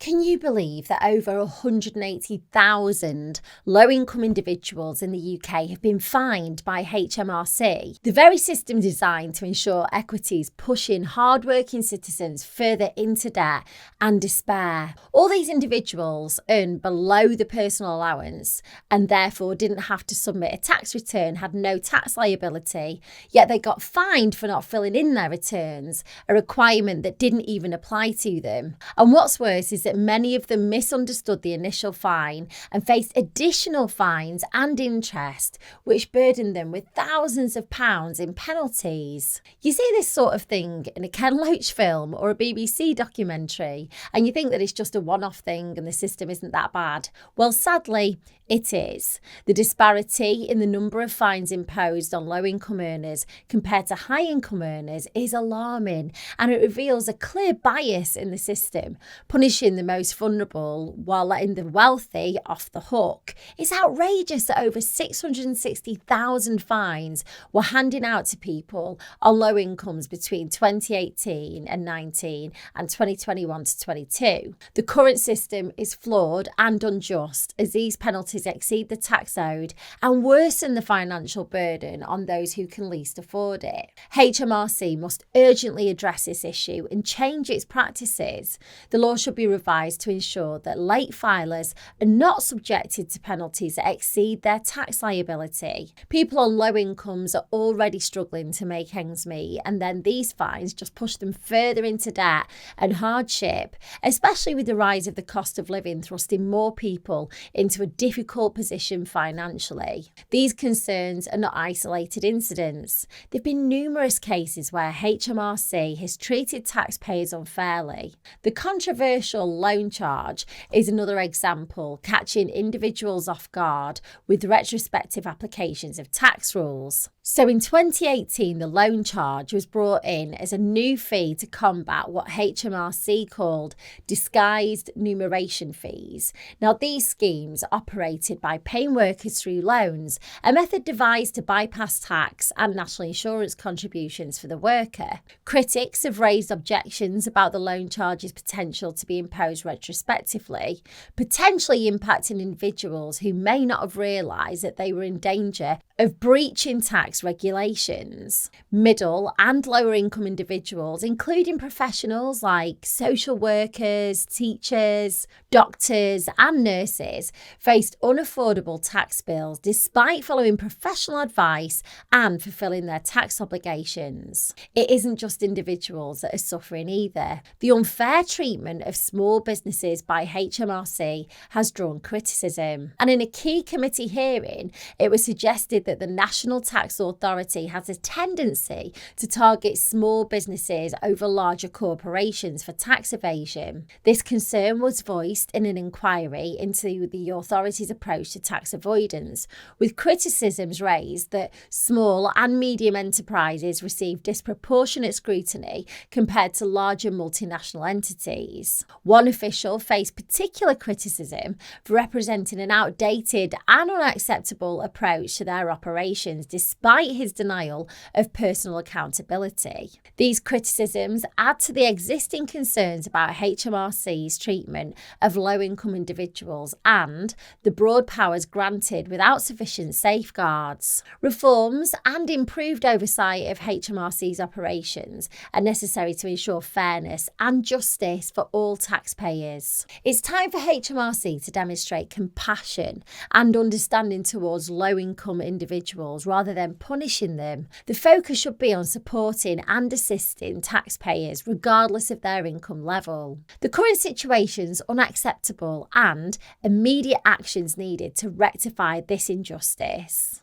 Can you believe that over 180,000 low-income individuals in the UK have been fined by HMRC? The very system designed to ensure equity is pushing hardworking citizens further into debt and despair. All these individuals earn below the personal allowance and therefore didn't have to submit a tax return, had no tax liability, yet they got fined for not filling in their returns, a requirement that didn't even apply to them. And what's worse is that many of them misunderstood the initial fine and faced additional fines and interest, which burdened them with thousands of pounds in penalties. You see this sort of thing in a Ken Loach film or a BBC documentary, and you think that it's just a one-off thing and the system isn't that bad. Well, sadly, it is. The disparity in the number of fines imposed on low-income earners compared to high-income earners is alarming, and it reveals a clear bias in the system, punishing the most vulnerable while letting the wealthy off the hook. It's outrageous that over 660,000 fines were handed out to people on low incomes between 2018 and 19 and 2021 to 22. The current system is flawed and unjust, as these penalties exceed the tax owed and worsen the financial burden on those who can least afford it. HMRC must urgently address this issue and change its practices. The law should be revised to ensure that late filers are not subjected to penalties that exceed their tax liability. People on low incomes are already struggling to make ends meet, and then these fines just push them further into debt and hardship, especially with the rise of the cost of living thrusting more people into a difficult position financially. These concerns are not isolated incidents. There have been numerous cases where HMRC has treated taxpayers unfairly. The controversial loan charge is another example, catching individuals off guard with retrospective applications of tax rules. So in 2018, the loan charge was brought in as a new fee to combat what HMRC called disguised numeration fees. Now, these schemes operated by paying workers through loans, a method devised to bypass tax and national insurance contributions for the worker. Critics have raised objections about the loan charge's potential to be imposed retrospectively, potentially impacting individuals who may not have realised that they were in danger of breaching tax regulations. Middle and lower income individuals, including professionals like social workers, teachers, doctors and nurses, faced unaffordable tax bills despite following professional advice and fulfilling their tax obligations. It isn't just individuals that are suffering either. The unfair treatment of small businesses by HMRC has drawn criticism. And in a key committee hearing, it was suggested that the National Tax Authority has a tendency to target small businesses over larger corporations for tax evasion. This concern was voiced in an inquiry into the authority's approach to tax avoidance, with criticisms raised that small and medium enterprises receive disproportionate scrutiny compared to larger multinational entities. One official faced particular criticism for representing an outdated and unacceptable approach to their operations despite his denial of personal accountability. These criticisms add to the existing concerns about HMRC's treatment of low-income individuals and the broad powers granted without sufficient safeguards. Reforms and improved oversight of HMRC's operations are necessary to ensure fairness and justice for all taxpayers. It's time for HMRC to demonstrate compassion and understanding towards low-income individuals rather than punishing them. The focus should be on supporting and assisting taxpayers regardless of their income level. The current situation is unacceptable and immediate actions needed to rectify this injustice.